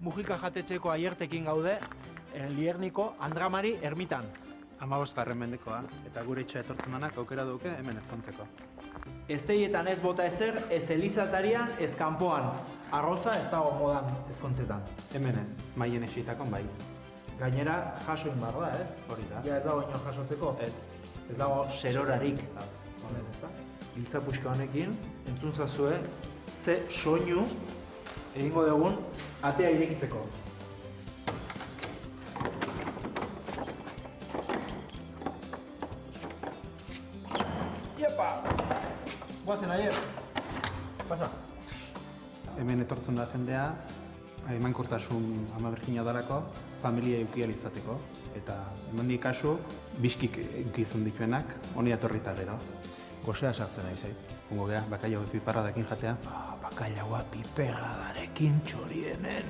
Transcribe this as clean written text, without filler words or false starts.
Mujika jatetxeko aiertekin gaude, Lierniko Andramari ermitan. 15. mendekoa, eta gure itxa etortzen denak aukera duke hemen ezkontzeko. Esteietan ez bota ezer, ez elizatarian, ez kanpoan. Arroza ez dago modan ezkontzetan. Hemen ez, maien esitakan bai. Gainera, jasoin barra, ez? Hori da. Ja ez dago ino jasotzeko? Ez. Ez dago serorarik. Honen, ezta? Giltza puxka honekin, entzun zazue, ze soinu egingo dugun atea irekitzeko. Iepa! Guazen aier. Pasa. Hemen etortzen da jendea, emankortasun Ama Birjina darako, familia eukial izateko. Eta hemendik kasu, biskik eukizun dituenak, honi atorrita gero. Gosea sartzen nahi zait. Ongo gea, bakailago piparradakin jatea. Bakailagoa piperradarekin txorienen.